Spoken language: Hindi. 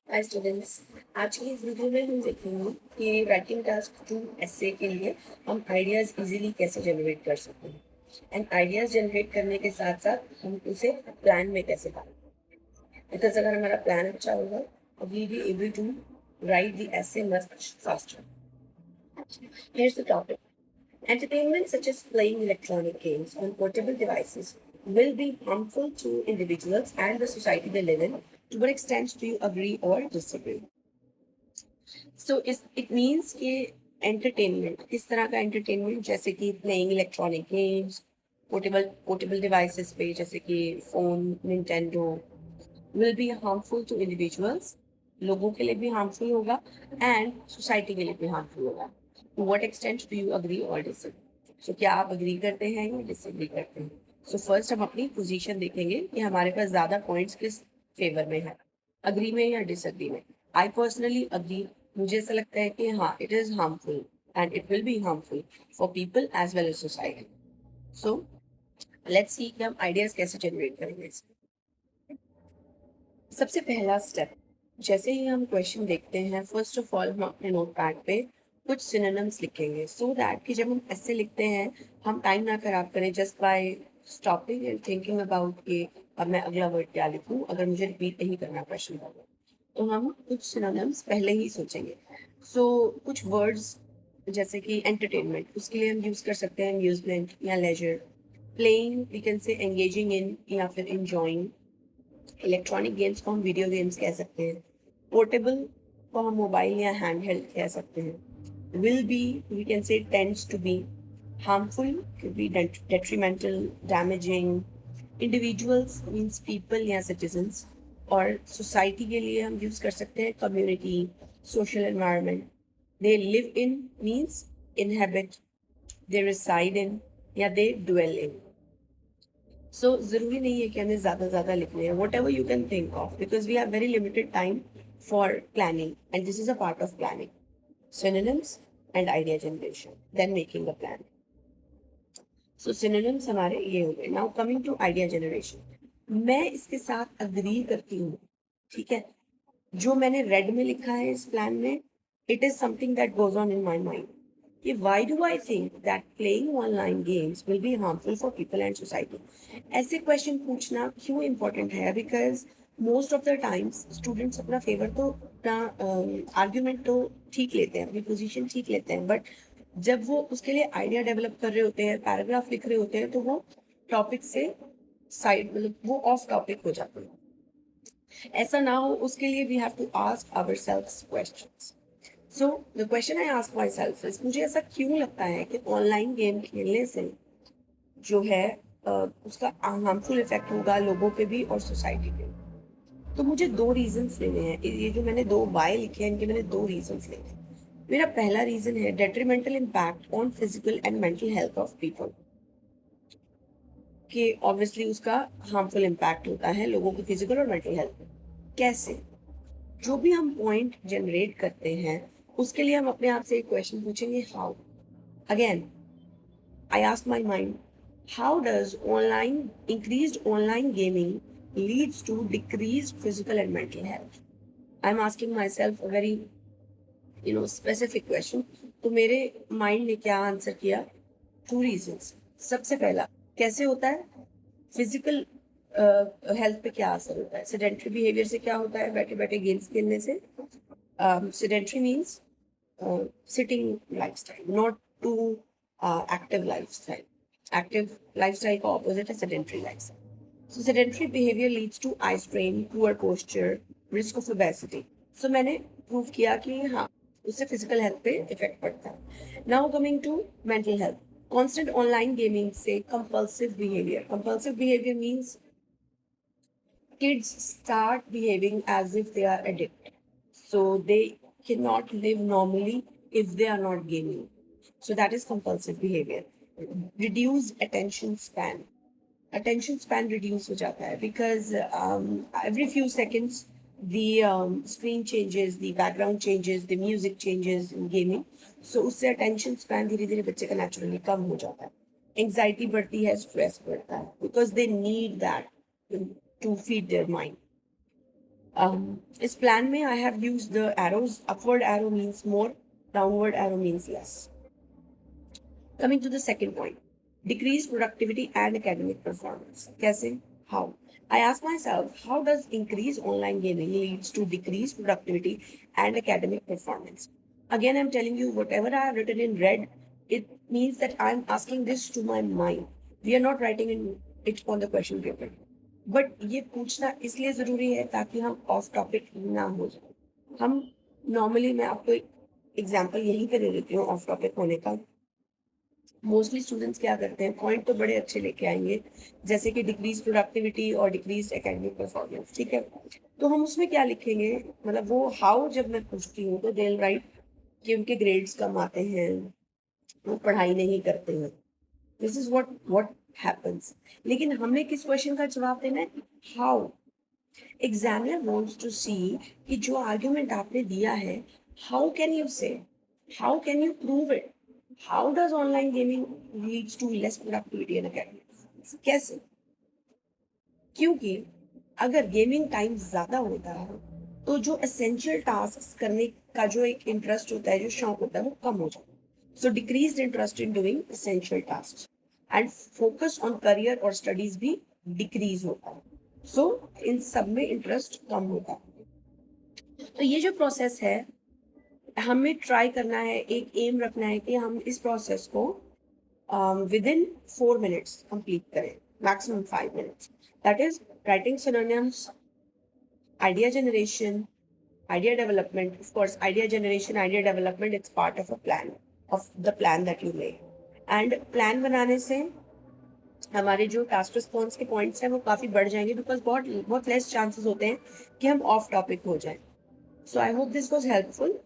Hi students. आज की इस वीडियो में हम देखेंगे कि राइटिंग टास्क 2 एस्से के लिए हम आइडियाज इजीली कैसे जनरेट कर सकते हैं एंड आइडियाज जनरेट करने के साथ साथ हम उसे प्लान में कैसे डालें। बिकॉज अगर हमारा प्लान अच्छा होगा we be able to write the essay much faster. Here's the topic. Entertainment such as playing electronic games on portable devices will be harmful to individuals and the society they live in. To what extent do you agree or disagree? सो इस इट मीन्स कि एंटरटेनमेंट किस तरह का एंटरटेनमेंट, जैसे कि playing electronic games portable portable devices पे, जैसे कि phone, Nintendo, will be harmful to individuals, लोगों के लिए भी हार्मफुल होगा एंड सोसाइटी के लिए भी हार्मफुल होगा। To what extent do you agree और डिसएग्री? सो क्या आप अग्री करते हैं या डिसएग्री करते हैं? सो फर्स्ट हम अपनी पोजीशन देखेंगे कि हमारे पास ज़्यादा पॉइंट्स किस फेवर में है, अग्री में या डिसएग्री में। I personally agree. मुझे ऐसा लगता है कि हाँ, it is harmful and it will be harmful for people as well as society. So let's see कि हम आइडियाज़ कैसे जनरेट करेंगे। सबसे पहला स्टेप, जैसे ही हम क्वेश्चन देखते हैं, फर्स्ट ऑफ ऑल हम अपने नोट पैड पे कुछ सिनोनिम्स लिखेंगे सो दैट कि जब हम ऐसे लिखते हैं हम टाइम ना खराब करें just by stopping and thinking about कि अब मैं अगला वर्ड क्या लिखूं अगर मुझे रिपीट नहीं करना क्वेश्चन को। तो हम कुछ सिनोनिम्स पहले ही सोचेंगे। सो कुछ वर्ड्स जैसे कि एंटरटेनमेंट, उसके लिए हम यूज़ कर सकते हैं अम्यूजमेंट या leisure. Playing we can say engaging in या फिर इंजॉइंग। इलेक्ट्रॉनिक गेम्स को हम वीडियो गेम्स कह सकते हैं। पोर्टेबल को हम मोबाइल या हैंड हेल्ड कह सकते हैं। Will be we can say tends to be. Harmful could be detrimental, damaging. Individuals means people या सिटीजन्स। और सोसाइटी के लिए हम यूज़ कर सकते हैं community, social environment. They live in means inhabit, they reside in या दे ड्वेल इन। सो ज़रूरी नहीं है कि हमें ज़्यादा ज़्यादा लिखने हैं, whatever you can think of, because we have very limited time for planning and this is a part of planning. Synonyms and idea generation, then making a plan. So synonyms हमारे ये हो गए। Now coming to idea generation, मैं इसके साथ अग्री करती हूँ, ठीक है। जो मैंने रेड में लिखा है इस प्लान में, it is something that goes on in my mind कि why do I think that playing online games will be harmful for people and society? ऐसे क्वेश्चन पूछना क्यों इम्पोर्टेंट है? Because most of the times students अपना फेवर तो अपना आर्ग्यूमेंट तो ठीक लेते हैं, अपनी पोजीशन ठीक लेते हैं, बट जब वो उसके लिए आइडिया डेवलप कर रहे होते हैं, पैराग्राफ लिख रहे होते हैं, तो वो टॉपिक से साइड, मतलब वो ऑफ टॉपिक हो जाते हैं। ऐसा ना हो उसके लिए we have to ask ourselves questions. So the question I ask myself is, मुझे ऐसा क्यों लगता है कि ऑनलाइन गेम खेलने से जो है उसका हार्मफुल इफेक्ट होगा लोगों पे भी और सोसाइटी पे? तो मुझे दो रीजंस लेने हैं। ये जो मैंने दो वाई लिखे हैं, इनके मैंने दो रीजंस लेने हैं। मेरा पहला रीजन है detrimental impact on physical and mental health of people, कि ऑब्वियसली उसका हार्मफुल इम्पैक्ट होता है लोगों की फिजिकल और मेंटल हेल्थ पे। कैसे? जो भी हम पॉइंट जनरेट करते हैं उसके लिए हम अपने आप से एक क्वेश्चन पूछेंगे, how. Again I ask my mind, how does online increased online gaming leads to decreased physical and mental health? I'm asking myself a very specific question. तो मेरे माइंड ने क्या आंसर किया? Two reasons. सबसे पहला, कैसे होता है? फिजिकल हेल्थ पे क्या असर होता है? सेडेंटरी बिहेवियर से क्या होता है? बैठे बैठे गेम्स खेलने से। Sedentary means sitting lifestyle, not to active lifestyle. Active lifestyle का opposite है sedentary lifestyle. So sedentary behavior leads to eye strain, poor posture, risk of obesity. So मैंने प्रूव किया कि हाँ, उससे फिजिकल हेल्थ पे इफेक्ट पड़ता है। Now coming to mental health, constant online gaming से compulsive behavior. Compulsive behavior means kids start behaving as if they are addicted. So they cannot live normally if they are not gaming. So that is compulsive behavior. Reduced attention span. Attention span reduce हो जाता है because every few seconds the screen changes, the background changes, the music changes in gaming. So उससे attention span धीरे धीरे बच्चे का naturally कम हो जाता है। Anxiety बढ़ती है, stress बढ़ता है because they need that to feed their mind. इस प्लान में I have used the arrows, upward arrow means more, downward arrow means less. Coming to the second point, decreased productivity and academic performance. Kaise? How? I ask myself, how does increased online gaming leads to decreased productivity and academic performance? Again, I'm telling you, whatever I have written in red, it means that I'm asking this to my mind. We are not writing it on the question paper. But ये पूछना इसलिए ज़रूरी है ताकि हम ऑफ टॉपिक ना हो जाए. हम नॉर्मली, मैं आपको एक एग्जाम्पल यहीं पे दे देती हूँ ऑफ टॉपिक होने का. मोस्टली स्टूडेंट्स क्या करते हैं, पॉइंट तो बड़े अच्छे लेके आएंगे, जैसे कि डिक्रीज प्रोडक्टिविटी और डिक्रीज एकेडमिक परफॉर्मेंस. ठीक है, तो हम उसमें क्या लिखेंगे, मतलब वो हाउ जब मैं पूछती हूँ तो दे राइट कि उनके ग्रेड्स कम आते हैं, वो पढ़ाई नहीं करते हैं. This is what happens. लेकिन हमें किस क्वेश्चन का जवाब देना है, हाउ. एग्जामिनर वांट्स टू सी कि जो आर्ग्यूमेंट आपने दिया है, हाउ कैन यू से, how can you prove it. How does online gaming leads to less productivity and academics? कैसे? क्योंकि अगर गेमिंग टाइम ज्यादा होता है तो जो एसेंशियल टास्क करने का जो एक इंटरेस्ट होता है, जो शौक होता है, वो कम हो जाता है. So decrease interest in doing essential task and focus on career और स्टडीज भी डिक्रीज होता है. सो इन सब में इंटरेस्ट कम होता है. तो ये जो प्रोसेस है, हमें ट्राई करना है, एक एम रखना है कि हम इस प्रोसेस को विद इन 4 minutes कंप्लीट करें, maximum 5 minutes. That is writing synonyms, idea generation, idea development. Of course, idea generation, idea development, it's part of a plan, of the plan that you make. And plan बनाने से हमारे जो टास्क रिस्पॉन्स के पॉइंट्स हैं वो काफ़ी बढ़ जाएंगे, बिकॉज बहुत बहुत लेस चांसेस होते हैं कि हम ऑफ टॉपिक हो जाएं. So I hope this was helpful.